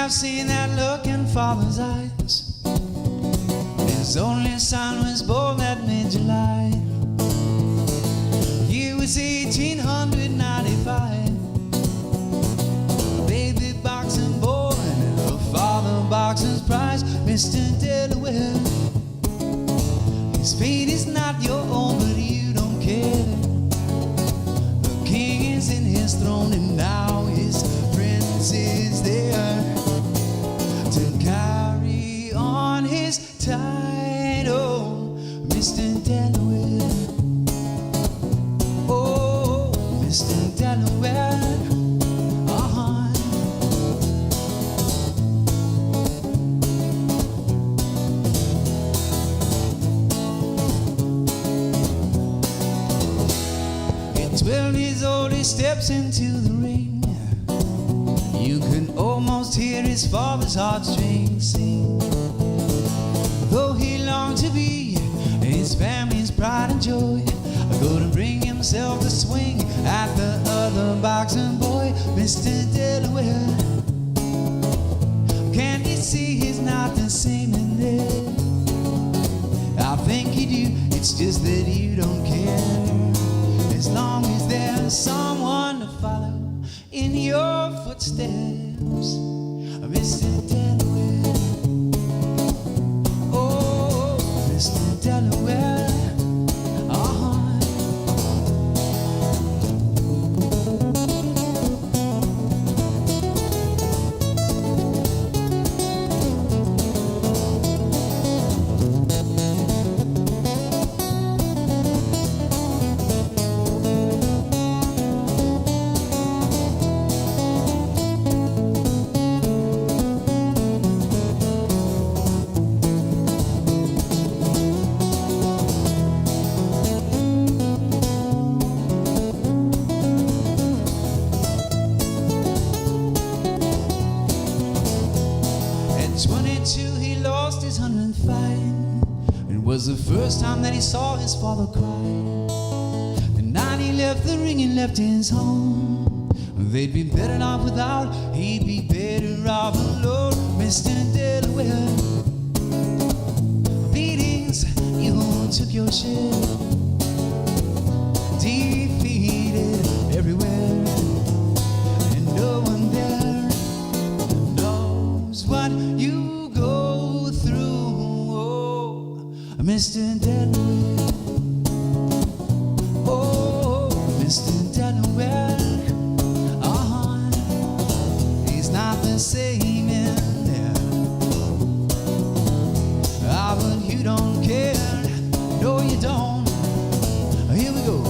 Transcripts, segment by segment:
have seen that look in Father's eyes. His only son was born that mid-July. Year was 1895. Baby boxing boy, a father boxing's prize, Mr. Delaware. His fate is not your own, but you don't care. The king is in his throne, and now his prince is there to carry on his title, Mr. Delaware. Oh, Mr. Delaware. At 12 years old, he steps into the ring. You can almost hear his father's heartstrings sing. Though he longed to be his family's pride and joy, couldn't bring himself to swing at the other boxing boy, Mr. Delaware. Can't you see he's not the same in there? I think you do, it's just that you don't care. As long as there's someone to follow in your footsteps, Mr. Delaware. Oh, Mr. Delaware. He lost his 100th fight. It was the first time that he saw his father cry. The night he left the ring and left his home, they'd be better off without, he'd be better off alone, Mr. Delaware. Beatings, you took your share. Defeated everywhere, and no one there knows what you Mr. Delaware. Oh, Mr. Delaware. He's not the same in there. But you don't care. No, you don't. Here we go.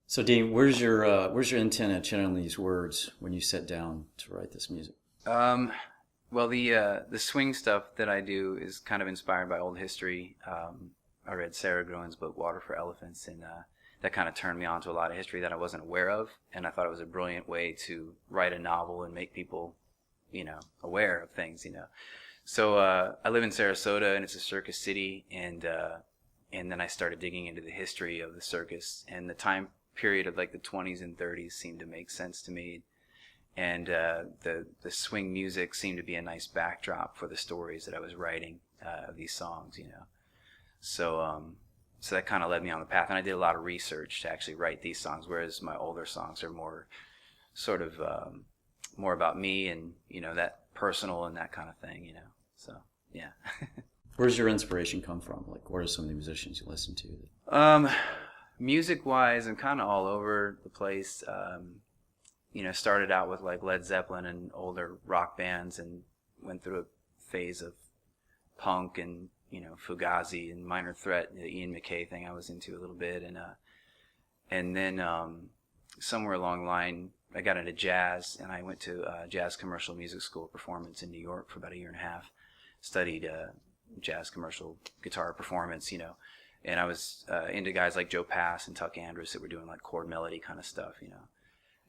So, Dean, where's your intent at channeling these words when you sat down to write this music? Well, the swing stuff that I do is kind of inspired by old history. I read Sarah Groen's book Water for Elephants, and that kind of turned me on to a lot of history that I wasn't aware of, and I thought it was a brilliant way to write a novel and make people, aware of things, So I live in Sarasota, and it's a circus city, and then I started digging into the history of the circus, and the time period of like the 20s and 30s seemed to make sense to me, and the swing music seemed to be a nice backdrop for the stories that I was writing of these songs, So that kind of led me on the path, and I did a lot of research to actually write these songs, whereas my older songs are more sort of more about me and that personal and that kind of thing, So yeah. Where's your inspiration come from? Like, what are some of the musicians you listen to? Music-wise, I'm kind of all over the place. Started out with like Led Zeppelin and older rock bands, and went through a phase of punk and Fugazi and Minor Threat, the Ian MacKaye thing I was into a little bit, and then somewhere along the line I got into jazz, and I went to Jazz Commercial Music School of Performance in New York for about a year and a half. Studied jazz commercial guitar performance, and I was into guys like Joe Pass and Tuck Andrus that were doing like chord melody kind of stuff,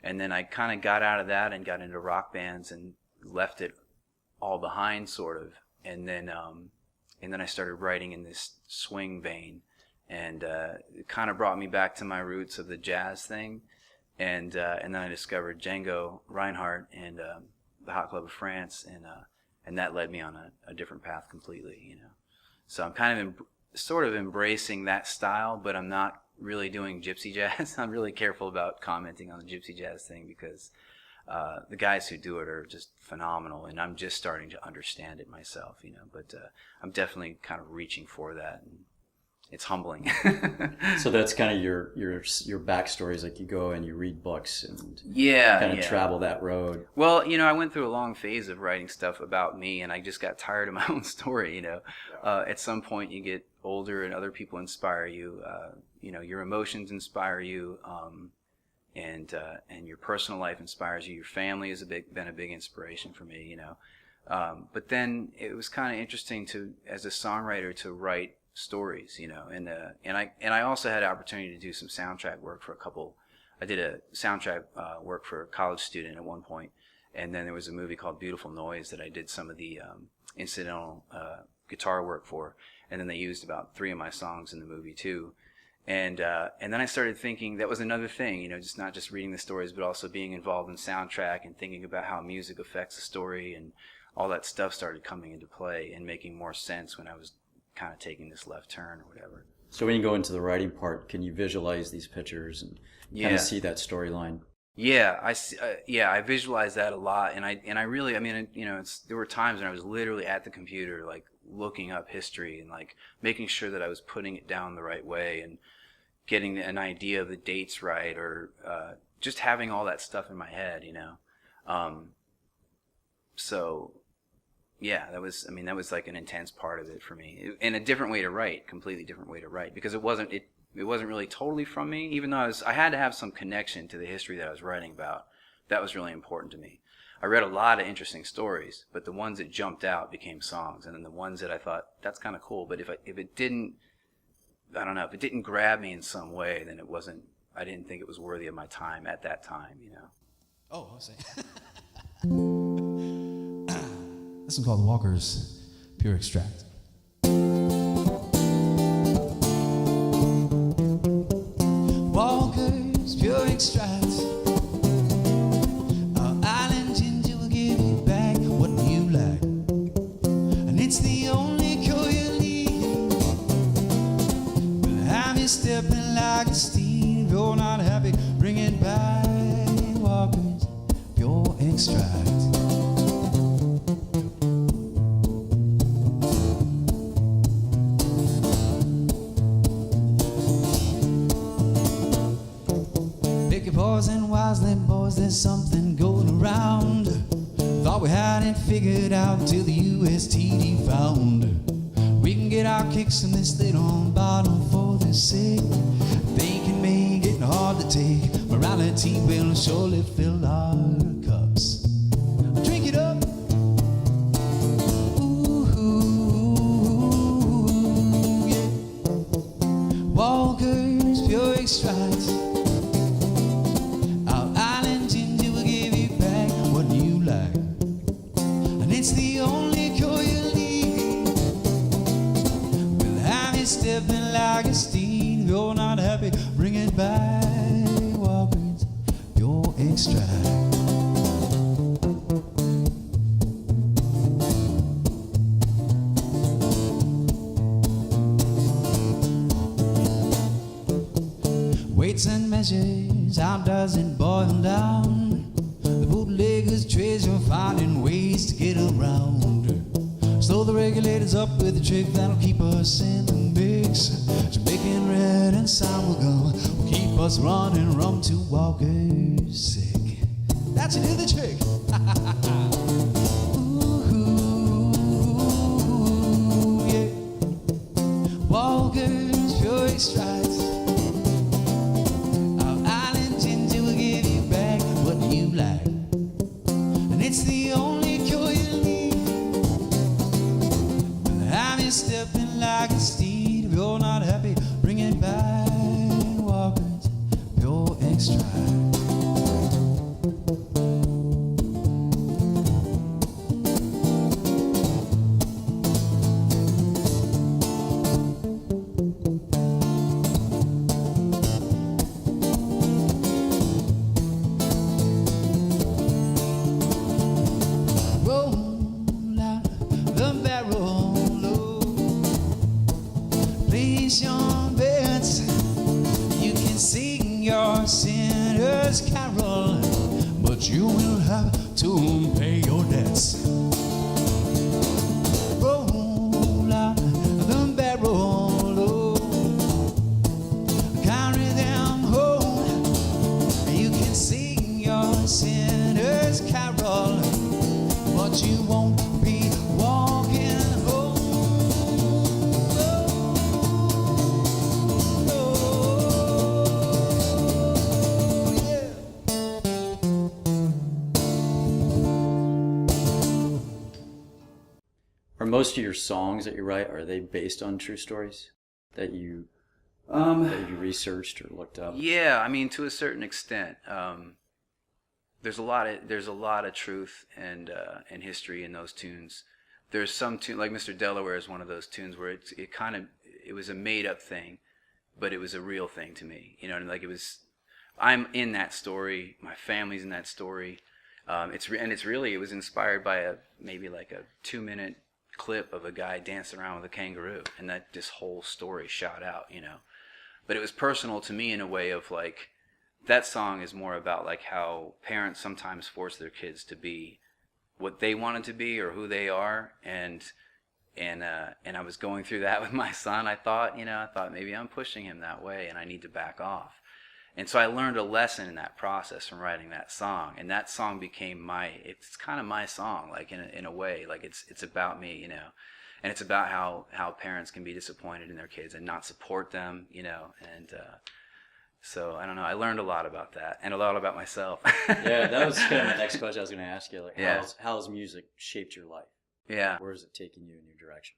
And then I kind of got out of that and got into rock bands and left it all behind, sort of. And then I started writing in this swing vein, and it kind of brought me back to my roots of the jazz thing. And then I discovered Django Reinhardt and the Hot Club of France, and that led me on a different path completely, you know. So I'm kind of sort of embracing that style, but I'm not really doing gypsy jazz. I'm really careful about commenting on the gypsy jazz thing because the guys who do it are just phenomenal, and I'm just starting to understand it myself, you know. But I'm definitely kind of reaching for that, and it's humbling. So that's kind of your backstories, like you go and you read books and kind of travel that road. Well, you know, I went through a long phase of writing stuff about me, and I just got tired of my own story, you know. At some point you get older and other people inspire you, you know, your emotions inspire you, and your personal life inspires you. Your family has been a big inspiration for me, you know. But then it was kind of interesting as a songwriter, to write stories, you know, and I also had an opportunity to do some soundtrack work for a couple. I did a soundtrack work for a college student at one point, and then there was a movie called Beautiful Noise that I did some of the incidental guitar work for, and then they used about 3 of my songs in the movie too. And then I started thinking that was another thing, you know, just not just reading the stories, but also being involved in soundtrack and thinking about how music affects the story, and all that stuff started coming into play and making more sense when I was kind of taking this left turn or whatever. So when you go into the writing part, can you visualize these pictures and kind of see that storyline? Yeah, I visualize that a lot, and I really, I mean, you know, there were times when I was literally at the computer, like looking up history and like making sure that I was putting it down the right way and getting an idea of the dates right, or just having all that stuff in my head, you know. So yeah, that was like an intense part of it for me, and a different way to write, completely different way to write, because it wasn't really totally from me, even though I had to have some connection to the history that I was writing about. That was really important to me. I read a lot of interesting stories, but the ones that jumped out became songs, and then the ones that I thought, that's kind of cool, but if it didn't, I don't know, if it didn't grab me in some way, then I didn't think it was worthy of my time at that time, you know. Oh, I see. This one's called Walker's Pure Extract. Walker's Pure Extract. Our island ginger will give you back what you like, and it's the only cure you need. We'll have you stepping like a steed. If you're not happy, bring it back. Walker's Pure Extract. And wisely, boys, there's something going around. Thought we had it figured out till the USTD found. We can get our kicks in this little bottle for the sick. They can make it hard to take. Morality will surely fill our cups. Drink it up. Ooh, yeah. Walker's Pure Extract. It's the only cure you need. We'll have you stepping like a steed. If you're not happy, bring it back. Walker's Pure Extract. Weights and measures, how does it boil down? The bootlegger's treasure, finding ways to get around. Slow the regulators up with a trick that'll keep us in the mix. Jamaican red and sour gum will keep us running rum to Walker's sick. That's it, do the trick. Ooh, yeah. Walker's Pure Extract. It's the only cure you need. We'll have you stepping like a steed. If you're not happy, bring it back. Walker's Pure Extract. sinner's carol, but you will have to pay your debts. Roll out the barrel, oh, carry them home. You can sing your sinner's carol, but you won't be walking home. Are most of your songs that you write, are they based on true stories that you researched or looked up? Yeah, I mean, to a certain extent. There's a lot of truth and history in those tunes. There's some tune like Mr. Delaware is one of those tunes where it was a made up thing, but it was a real thing to me. You know, and like I'm in that story. My family's in that story. It was inspired by maybe like a 2-minute clip of a guy dancing around with a kangaroo, and that this whole story shot out. You know, but it was personal to me in a way of like. That song is more about like how parents sometimes force their kids to be what they wanted to be or who they are, and I was going through that with my son. I thought maybe I'm pushing him that way, and I need to back off. And so I learned a lesson in that process from writing that song, and that song became it's kind of my song, like in a way, like it's about me, you know, and it's about how parents can be disappointed in their kids and not support them, you know, and. So I don't know. I learned a lot about that and a lot about myself. Yeah, that was kind of my next question I was going to ask you. Like, Yeah. how has music shaped your life? Yeah. Where is it taking you in your direction?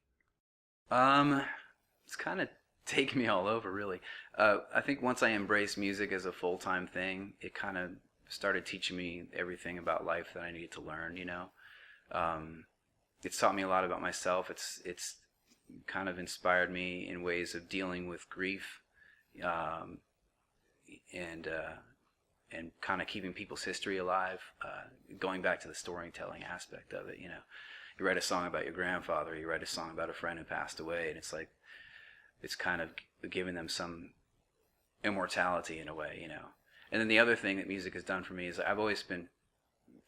It's kind of taken me all over, really. I think once I embraced music as a full-time thing, it kind of started teaching me everything about life that I needed to learn. You know, it's taught me a lot about myself. It's kind of inspired me in ways of dealing with grief. And kind of keeping people's history alive, going back to the storytelling aspect of it. You know, you write a song about your grandfather, you write a song about a friend who passed away, and it's kind of giving them some immortality in a way, you know. And then the other thing that music has done for me is I've always been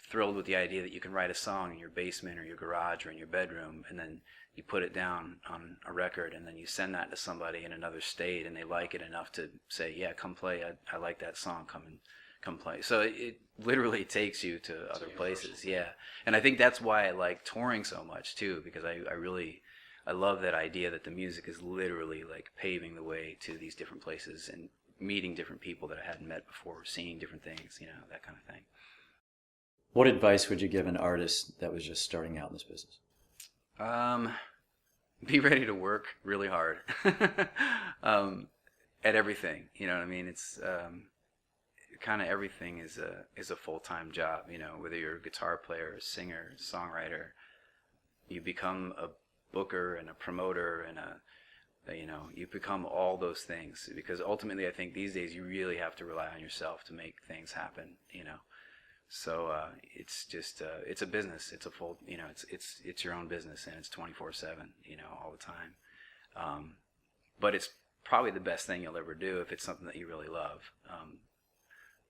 thrilled with the idea that you can write a song in your basement or your garage or in your bedroom, and then you put it down on a record, and then you send that to somebody in another state, and they like it enough to say, yeah, come play, I like that song, come play. So it literally takes you to other places, yeah. And I think that's why I like touring so much too, because I love that idea that the music is literally like paving the way to these different places and meeting different people that I hadn't met before, seeing different things, you know, that kind of thing. What advice would you give an artist that was just starting out in this business? Be ready to work really hard at everything. You know what I mean? It's kind of everything is a full-time job. You know, whether you're a guitar player, a singer, a songwriter, you become a booker and a promoter and you become all those things, because ultimately I think these days you really have to rely on yourself to make things happen. You know. So it's just it's a business. It's a full, you know, it's your own business, and it's 24/7, you know, all the time. But it's probably the best thing you'll ever do if it's something that you really love.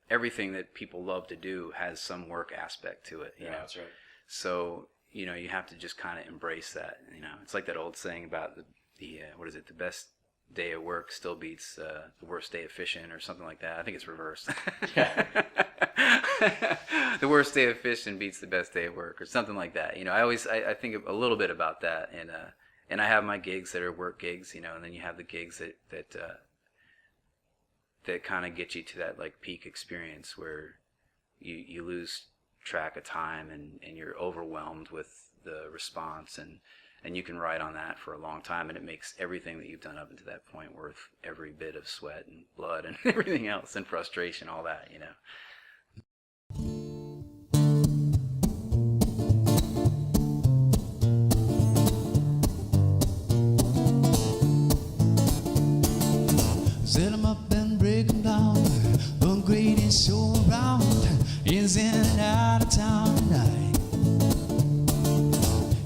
Everything that people love to do has some work aspect to it. You know? That's right. So you know, you have to just kind of embrace that. You know, it's like that old saying about the what is it? The best day of work still beats the worst day of fishing, or something like that. I think it's reversed. Yeah. The worst day of fishing beats the best day of work, or something like that. You know, I think a little bit about that, and I have my gigs that are work gigs, you know, and then you have the gigs that kind of get you to that like peak experience where you lose track of time and you're overwhelmed with the response, and you can ride on that for a long time, and it makes everything that you've done up until that point worth every bit of sweat and blood and everything else, and frustration, all that, you know. Set 'em up and break 'em down. The greatest show around is in and out of town tonight.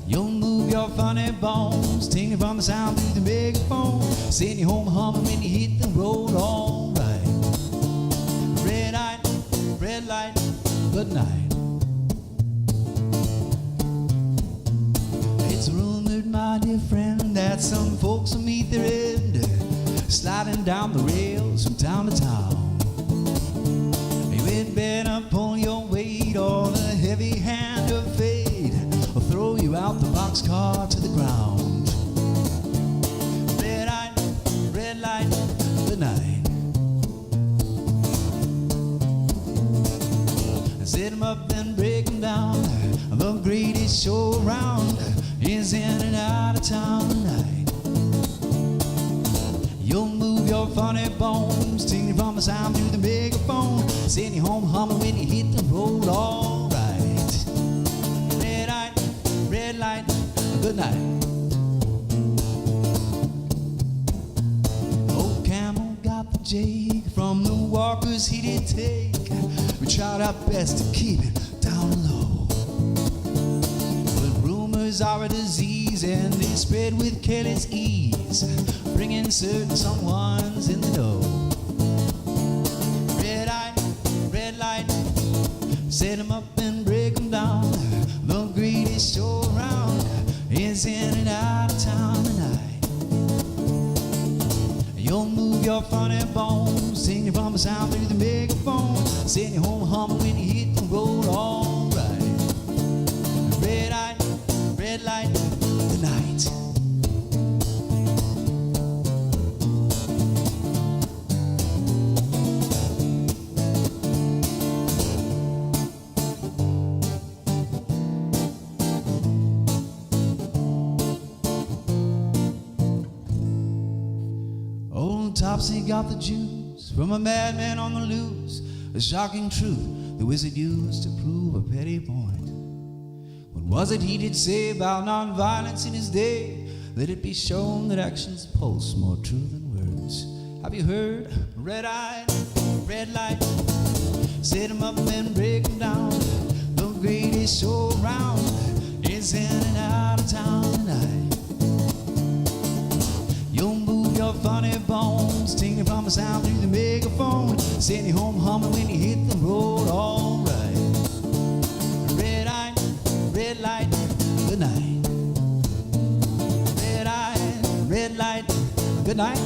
You'll move your funny bones, taking from the sound through the megaphone, send you home humming when you hit the road, all right. Red-eyed, good night. It's rumored, my dear friend, that some folks will meet their end sliding down the rails from town to town. You had better pull your weight, or the heavy hand of fate will throw you out the boxcar to the ground. Red light, good night. Set 'em up and break 'em down. The greatest show around is in and out of town tonight. You'll move your funny bones, singing from a sound through the megaphone, send you home humming when you hit the road. All right. Red light, good night. Old Camel got the jig from the walkers he did take. We tried our best to keep it down low, but rumors are a disease and they spread with careless ease, bringing certain someone's in the know. Red light, set 'em up and break 'em down. The greatest show around is in and out of town tonight. You'll move your funny bones, singing from a sound through the megaphone, send you home humming when you hit the road. All right. Red light, good night. Old Topsy got the juice from a madman on the loose, a shocking truth the wizard used to prove a petty point. What was it he did say about nonviolence in his day? Let it be shown that actions pulse more true than words. Have you heard? Red light, set 'em up and break 'em down. The greatest show around is in and out of town tonight. You'll move your funny bones, singing from a sound through the megaphone, send you home humming when you hit the road. All right. Red light, good night. Red light, good night.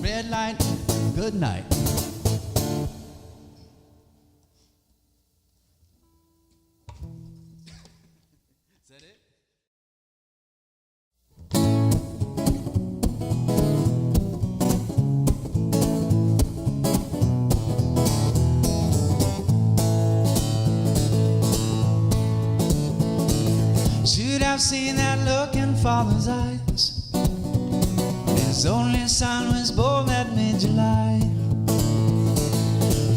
Red light, good night. Is that it? Should have seen that look in Father's eyes. His only son was born that mid-July.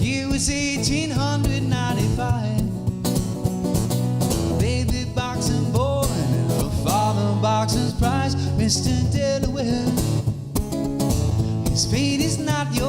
Year was 1895. Baby boxing boy, her father boxer's prize, Mr. Delaware. His fate is not your